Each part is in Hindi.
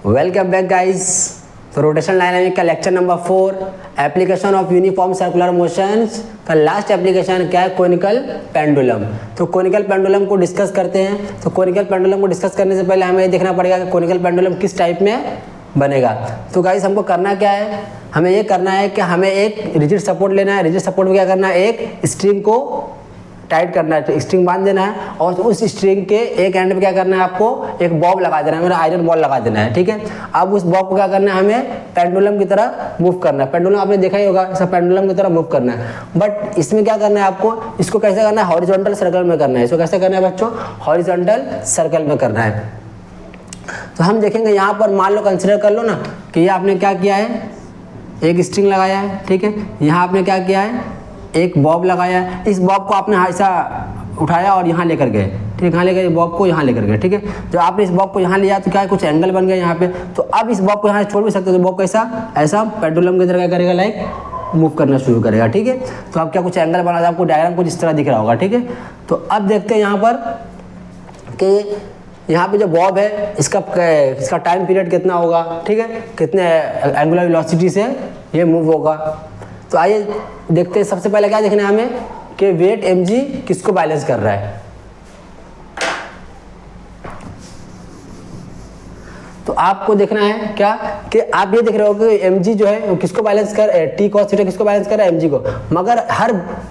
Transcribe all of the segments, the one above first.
Welcome back guys. तो रोटेशनल डायनामिक का lecture number 4 application of uniform circular motions का लास्ट एप्लीकेशन क्या है, कोनिकल पेंडुलम। तो कोनिकल पेंडुलम को डिस्कस करते हैं। तो कोनिकल पेंडुलम को डिस्कस करने से पहले हमें ये देखना पड़ेगा कि कोनिकल पेंडुलम किस टाइप में बनेगा। तो गाइस हमको करना क्या है, हमें ये करना है कि हमें एक रिजिड सपोर्ट लेना है। रिजिड सपोर्ट में क्या करना है, एक स्ट्रिंग को टाइट करना है, स्ट्रिंग बांध देना है और उस स्ट्रिंग के एक एंड पे क्या करना है, आपको एक बॉब लगा देना है, मेरा आयरन बॉल लगा देना है। ठीक है, अब उस बॉब को क्या करना है, हमें पेंडुलम की तरह मूव करना है। पेंडुलम आपने देखा ही होगा, ऐसा पेंडुलम की तरह मूव करना है। बट इसमें क्या करना है, आपको इसको कैसे करना है, हॉरिजॉन्टल सर्कल में करना है। इसको कैसे करना है बच्चों, हॉरिजॉन्टल सर्कल में करना है। तो हम देखेंगे यहाँ पर, मान लो कंसिडर कर लो ना कि ये आपने क्या किया है, एक स्ट्रिंग लगाया है। ठीक है, यहाँ आपने क्या किया है, एक बॉब लगाया है। इस बॉब को आपने ऐसा उठाया और यहाँ लेकर गए। ठीक है, कहाँ ले गए, बॉब को यहाँ लेकर गए। ठीक है, जब आपने इस बॉब को यहाँ लिया तो क्या है, कुछ एंगल बन गया यहाँ पे। तो अब इस बॉब को यहाँ छोड़ भी सकते हो। तो बॉब कैसा, ऐसा पेंडुलम की तरह क्या करेगा, लाइक मूव करना शुरू करेगा। ठीक है, तो अब क्या कुछ एंगल बना था, आपको डायग्राम कुछ इस तरह दिख रहा होगा। ठीक है, तो अब देखते हैं यहाँ पर कि यहाँ पे जो बॉब है इसका टाइम पीरियड कितना होगा। ठीक है, कितने एंगुलर वेलोसिटी से ये मूव होगा। तो आइए देखते हैं, सबसे पहले क्या देखना है हमें कि वेट mg किसको बैलेंस कर रहा है। तो आपको देखना है क्या कि आप ये देख रहे हो कि mg जो है वो किसको बैलेंस कर, t cos थीटा किसको बैलेंस कर रहा है, mg को। मगर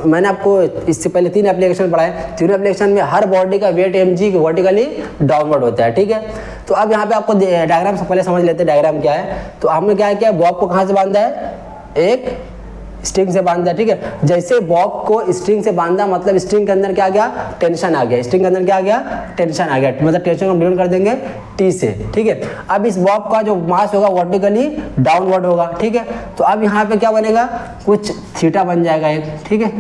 मैंने आपको इससे पहले 3 एप्लीकेशन पढ़ाए, तीनों एप्लीकेशन में हर बॉडी का वेट mg वर्टिकली डाउनवर्ड होता है। ठीक है, तो अब यहाँ पे आपको डायग्राम से पहले समझ लेते हैं डायग्राम क्या है। तो हमने क्या किया, बॉब को कहाँ से बांधा है, एक स्ट्रिंग से बांधा। ठीक है, जैसे बॉब को स्ट्रिंग से बांधा मतलब स्ट्रिंग के अंदर क्या आ गया, टेंशन आ गया। स्ट्रिंग के अंदर क्या आ गया, टेंशन आ गया। मतलब टेंशन को डिवाइड कर देंगे टी से। ठीक है, अब इस बॉब का जो मास होगा वर्टिकली डाउनवर्ड होगा। ठीक है, तो अब यहाँ पे क्या बनेगा, कुछ थीटा बन जाएगा एक। ठीक है,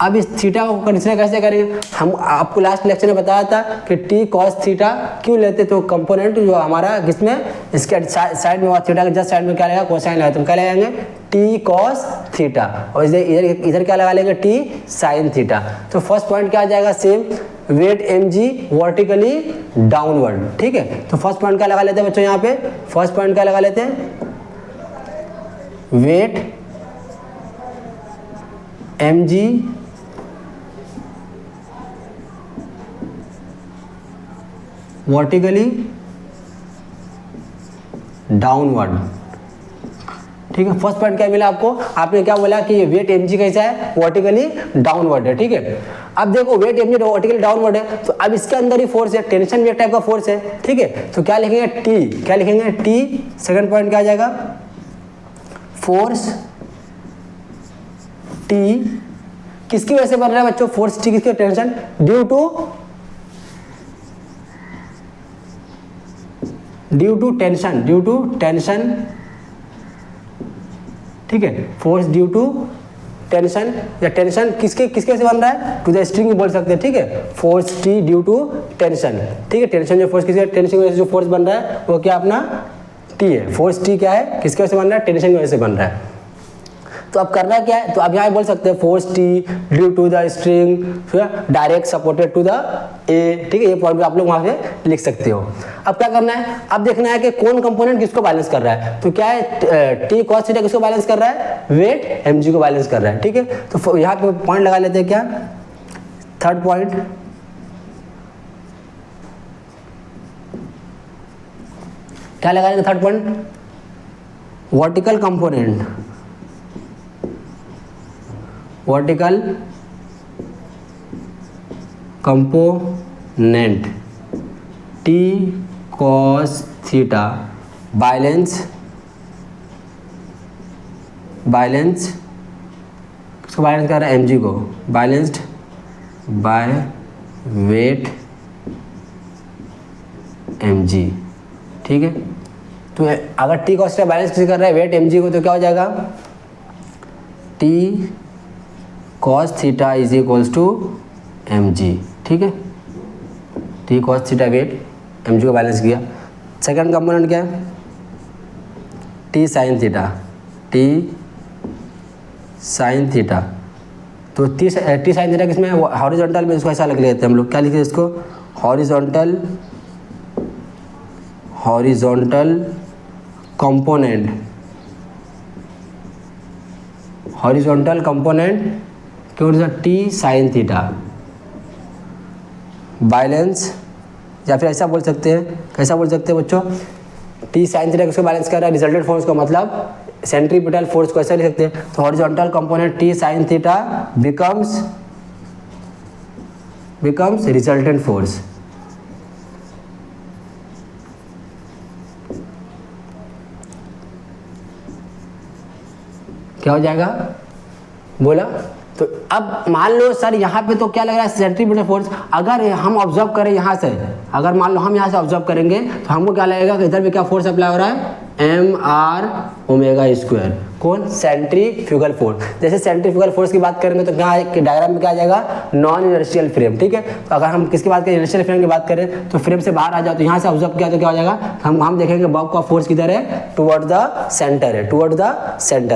अब इस थीटा को कंसीडर कैसे करेंगे, हम आपको लास्ट लेक्चर में बताया था कि टी कॉस थीटा क्यों लेते, तो कंपोनेंट जो हमारा जिसमें इसके साइड में थीटा के जस्ट साइड में क्या लगेगा, कोसाइन लगाए, तो क्या लगाएंगे, टी कॉस थीटा। और इधर क्या लगा लेंगे, टी साइन थीटा। तो फर्स्ट पॉइंट क्या आ जाएगा, same weight mg vertically downward. ठीक है, तो फर्स्ट पॉइंट क्या लगा लेते हैं बच्चों, यहाँ पे फर्स्ट पॉइंट क्या लगा लेते हैं, वेट mg वर्टिकली डाउनवर्ड। ठीक है, फर्स्ट पॉइंट क्या मिला आपको, आपने क्या बोला कि ये वेट mg कैसा है, वर्टिकली डाउनवर्ड है। ठीक है, अब देखो वेट mg वर्टिकली डाउनवर्ड है, तो अब इसके अंदर ही फोर्स है, टेंशन भी एक टाइप का फोर्स है। ठीक है, तो क्या लिखेंगे, टी, क्या लिखेंगे, टी। सेकंड पॉइंट क्या आ जाएगा, फोर्स टी किसकी वजह से बन रहा है बच्चों, फोर्स टी किसकी, टेंशन ड्यू टू टेंशन। ठीक है, फोर्स ड्यू टू टेंशन, या टेंशन किसके से बन रहा है, टू द स्ट्रिंग बोल सकते हैं। ठीक है, force T due to tension. ठीक है, टेंशन जो फोर्स किसके, टेंशन की वजह से जो फोर्स बन रहा है वो क्या अपना टी है। फोर्स टी क्या है, किसकी वजह से बन रहा है, टेंशन की वजह से बन रहा है। तो अब करना क्या है, तो अब यहाँ बोल सकते हैं force T due to the string direct supported to the A. ठीक है, ये पॉइंट आप लोग वहाँ पे लिख सकते हो। अब क्या करना है, अब देखना है कि कौन कंपोनेंट किसको बैलेंस कर रहा है। तो क्या है, टी कॉस थीटा किसको बैलेंस कर रहा है, वेट mg को बैलेंस कर रहा है। ठीक है, तो यहाँ पे पॉइंट लगा लेते हैं, क्या थर्ड पॉइंट, क्या लगा लेंगे third point, vertical component, vertical component T cos theta balance किसको बैलेंस कर रहा है, mg को, बैलेंस्ड बाय वेट mg। ठीक है, तो अगर टी कॉस थीटा बैलेंस किसी कर रहा है वेट mg को, तो क्या हो जाएगा, T cos theta is equals to mg। ठीक है, T cos theta weight mg को बैलेंस किया। सेकंड कंपोनेंट क्या है, T sine theta, T sine theta. तो टी साइन थीटा किसमें, हॉरिजॉन्टल में, इसको ऐसा लिख लेते हैं हम लोग, क्या लिखे इसको, हॉरिजॉन्टल कंपोनेंट क्यों टी साइन थीटा बैलेंस, या फिर ऐसा बोल सकते हैं, कैसा बोल सकते हैं बच्चों, टी साइन थीटा किसको बैलेंस कर रहा है, रिजल्टेंट फोर्स को, मतलब सेंट्रीपिटल फोर्स को ऐसा लिख सकते हैं। तो horizontal component T sine theta becomes resultant force. क्या हो जाएगा बोला। तो अब मान लो सर यहाँ पे तो क्या लग रहा है सेंट्रीपिटल फोर्स, अगर हम ऑब्जर्व करें यहाँ से, अगर मान लो हम यहाँ से ऑब्जर्व करेंगे तो हमको क्या लगेगा कि इधर भी क्या फोर्स अप्लाई हो रहा है, एम आर ओमेगा स्क्वायर, कौन, सेंट्रीफ्यूगल फोर्स। जैसे सेंट्रीफ्यूगल फोर्स की बात करेंगे तो क्या डायग्राम में क्या आ जाएगा, नॉन इनर्शियल फ्रेम, ठीक है। तो अगर हम किसकी बात करें, इनर्शियल फ्रेम की बात करें तो फ्रेम से बाहर आ जाओ, तो यहाँ से ऑब्जर्व किया तो क्या हो जाएगा, हम देखेंगे बॉब का फोर्स किधर है, टुवर्ड द सेंटर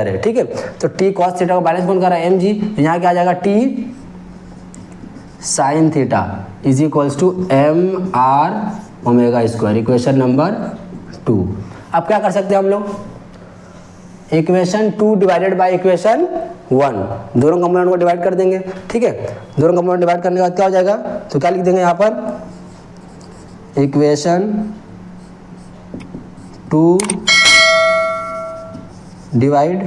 है, ठीक है। तो टी कॉस थीटा को बैलेंस कौन कर रहा है, एम जी, यहाँ क्या आ जाएगा, T sine theta is equals to M R omega square, equation number 2। अब क्या कर सकते हैं हम लोग, इक्वेशन 2 डिवाइडेड बाय इक्वेशन 1, दोनों कंपोनेंट को डिवाइड कर देंगे, ठीक है। दोनों कंपोनेंट डिवाइड करने के बाद क्या हो जाएगा, तो क्या लिख देंगे यहाँ पर, इक्वेशन 2 डिवाइड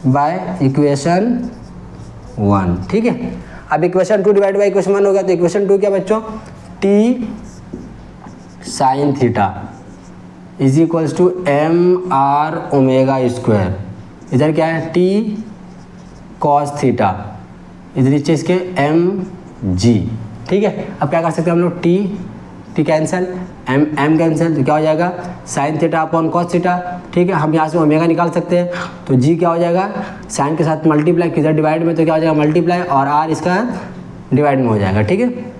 बाय इक्वेशन 1, ठीक है। अब इक्वेशन 2 डिवाइड बाय इक्वेशन 1 हो गया, तो इक्वेशन 2 क्या बच्चों, T sine theta is equals to M R omega square, इधर क्या है, टी कॉस थीटा, इधर नीचे इसके एम जी, ठीक है। अब क्या कर सकते हैं हम लोग, टी कैंसिल, एम कैंसिल, तो क्या हो जाएगा, sign theta upon cos theta, ठीक है। हम यहाँ से ओमेगा निकाल सकते हैं, तो जी क्या हो जाएगा, साइन के साथ मल्टीप्लाई, किधर डिवाइड में तो क्या हो जाएगा मल्टीप्लाई, और आर इसका डिवाइड में हो जाएगा, ठीक है।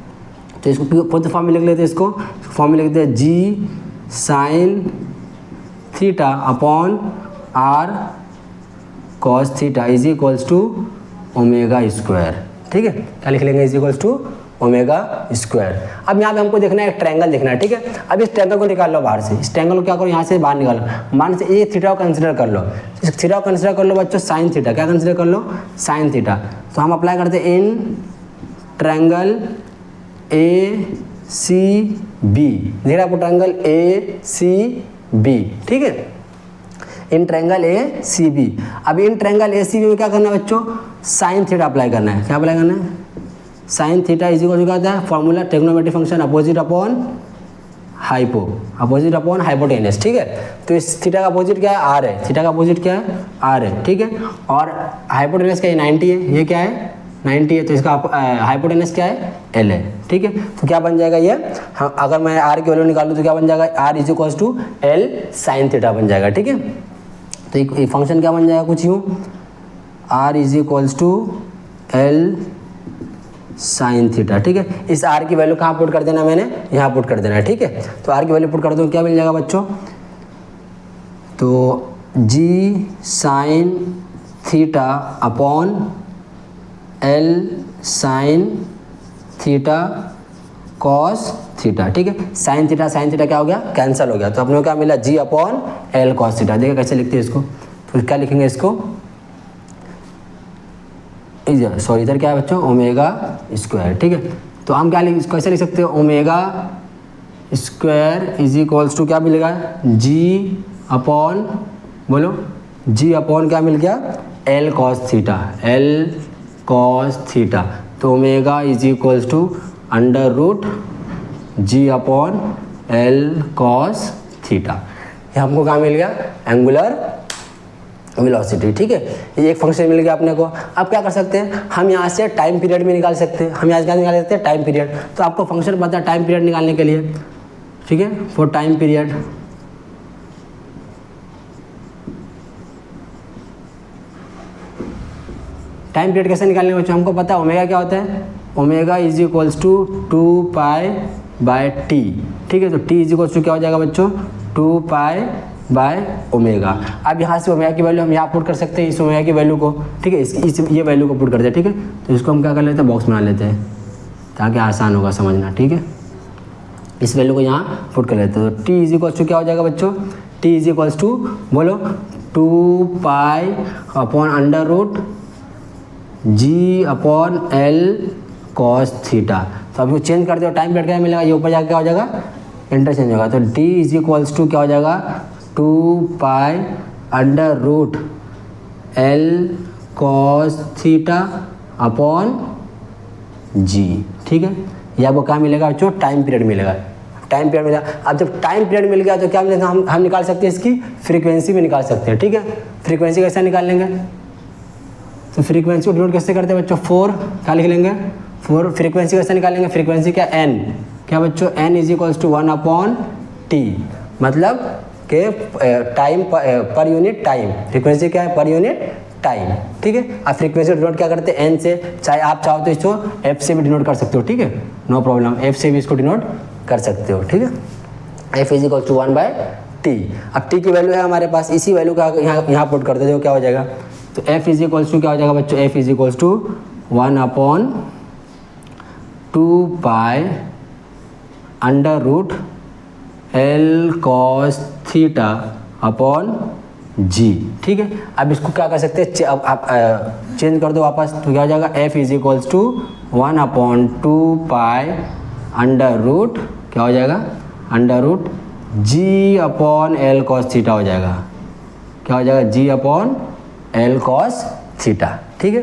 तो इसको फोर्थ फॉर्म में लिख लेते हैं, इसको फॉर्म में लिख देते हैं g sine theta upon R cos theta is equals to omega square, ठीक है। क्या लिख लेंगे, is equals to omega square. अब यहाँ पे हमको देखना है एक ट्रायंगल देखना है, ठीक है। अब इस ट्रायंगल को निकाल लो बाहर से, इस ट्रायंगल को क्या करो, यहाँ से बाहर निकालो, मान से ए थीटा को कंसिडर कर लो, इस थीटा को कंसिडर कर लो बच्चों, साइन थीटा, क्या कंसिडर कर लो, साइन थीटा। तो हम अप्लाई करते हैं in triangle A C B, देख रहे आपको ट्रायंगल ए सी बी, ठीक है, in triangle A C B. अब in triangle A C B में क्या करना है बच्चों, साइन थीटा अप्लाई करना है, क्या अप्लाई करना है, sine theta is equal to क्या होता है, formula trigonometric function opposite upon hypotenuse, ठीक है। तो इस थीटा का अपोजिट क्या है, आर है, थीटा का अपोजिट क्या है, आर है, ठीक है। और हाइपोटेनस क्या है, 90 है, ये क्या है 90 है, तो इसका हाइपोटेनस क्या है, एल है, ठीक है। तो क्या बन जाएगा ये, हाँ, अगर मैं आर की वैल्यू निकालूँ तो क्या बन जाएगा, R is equals to L sine theta बन जाएगा, ठीक है। तो एक फंक्शन क्या बन जाएगा, कुछ यूँ, R is equals to L sine theta, ठीक है। इस आर की वैल्यू कहाँ पुट कर देना, मैंने यहाँ पुट कर देना है, ठीक है। तो आर की वैल्यू पुट कर दो, क्या मिल जाएगा बच्चों, तो g sine theta upon L sine theta cos theta, ठीक है। साइन थीटा क्या हो गया, कैंसिल हो गया, तो अपने को क्या मिला, जी अपॉन एल कॉस थीटा। देखिए कैसे लिखते हैं इसको, तो क्या लिखेंगे इसको, सॉरी इधर क्या है बच्चों, ओमेगा स्क्वायर, ठीक है। तो हम क्या कैसे लिख सकते हैं, omega square is equals to क्या मिलेगा, जी अपॉन, बोलो, जी अपॉन क्या मिल गया, एल कॉस थीटा, तो omega is equals to under root G upon L cos theta. ये हमको क्या मिल गया, एंगुलर वेलोसिटी, ठीक है। ये एक फंक्शन मिल गया अपने को। अब क्या कर सकते हैं, हम यहाँ से टाइम पीरियड भी निकाल सकते हैं, हम यहाँ से क्या निकाल सकते हैं, टाइम पीरियड। तो आपको फंक्शन पता है टाइम पीरियड निकालने के लिए, ठीक है, फॉर टाइम पीरियड कैसे निकालने बच्चों, हमको पता है ओमेगा क्या होता है, omega is equals to 2 pi by T, ठीक है। तो टी इज इक्वल्स टू क्या हो जाएगा बच्चों, 2 पाई बाय ओमेगा। अब यहाँ से ओमेगा की वैल्यू हम यहाँ पुट कर सकते हैं, इस ओमेगा की वैल्यू को, ठीक है, इस ये वैल्यू को पुट करते हैं, ठीक है। तो इसको हम क्या कर लेते हैं, बॉक्स बना लेते हैं ताकि आसान होगा समझना, ठीक है। इस वैल्यू को यहाँ पुट कर लेते हो। टी इज इक्वल्स टू क्या हो जाएगा बच्चों, टी इज इक्वल्स टू बोलो 2 pi upon under root G upon L cos theta. तो अभी चेंज कर दो, टाइम पीरियड क्या मिलेगा, ये ऊपर जाकर क्या हो जाएगा, इंटरचेंज होगा। तो डी इज इक्वल्स टू क्या हो जाएगा 2 pi under root L cos theta upon g. ठीक है, ये आपको क्या मिलेगा बच्चों, टाइम पीरियड मिलेगा, टाइम पीरियड मिलेगा। अब जब टाइम पीरियड मिल गया तो क्या मिलेगा, हम निकाल सकते हैं इसकी फ्रीक्वेंसी भी निकाल सकते हैं। ठीक है, फ्रीक्वेंसी कैसे निकाल लेंगे, तो फ्रीक्वेंसी को डिनोट कैसे करते हैं बच्चों, 4 क्या लिख लेंगे 4। फ्रीक्वेंसी कैसे निकालेंगे, फ्रीक्वेंसी क्या एन, क्या बच्चों N is equals to 1 upon T, मतलब के time per unit time, frequency क्या है पर यूनिट टाइम। ठीक है, आप फ्रीक्वेंसी डिनोट क्या करते हैं एन से, चाहे आप चाहो तो इसको एफ से भी डिनोट कर सकते हो। ठीक है, नो प्रॉब्लम, एफ से भी इसको डिनोट कर सकते हो। ठीक है, F is equal to 1/t। अब टी की वैल्यू है हमारे पास, इसी वैल्यू का यहाँ पुट कर देते हो, क्या हो जाएगा, तो एफ इज इक्वल्स टू क्या हो जाएगा बच्चों, F is equals to 1 upon 2 pi under root L cos theta upon g. ठीक है, अब इसको क्या कर सकते हैं, अब आप चेंज कर दो वापस, तो क्या हो जाएगा, F is equals to 1 upon 2 pi under root क्या हो जाएगा, under root G upon L cos theta हो जाएगा, क्या हो जाएगा, G upon L cos theta. ठीक है,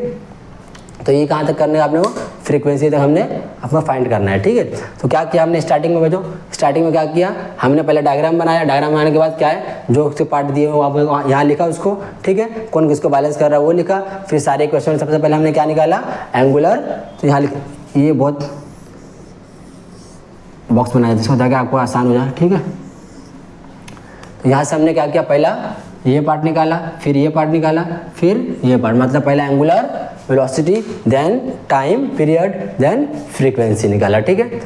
तो ये कहाँ तक करने का आपने, वो फ्रीक्वेंसी तक हमने अपना फाइंड करना है। ठीक है, तो क्या किया हमने स्टार्टिंग में बच्चों, स्टार्टिंग में क्या किया हमने, पहले डायग्राम बनाया, डायग्राम बनाने के बाद क्या है, जो उसके पार्ट दिए वो आप यहाँ लिखा उसको। ठीक है, कौन किसको बैलेंस कर रहा है वो लिखा, फिर सारे क्वेश्चन सबसे पहले हमने क्या निकाला, एंगुलर, तो यहाँ लिख, ये बहुत बॉक्स बनाया जिसको ताकि आपको आसान हो जाए। ठीक है, तो यहाँ से हमने क्या किया, पहला ये पार्ट निकाला, फिर ये पार्ट निकाला, फिर ये पार्ट, मतलब पहला angular velocity, then time period, then frequency निकाला। ठीक है,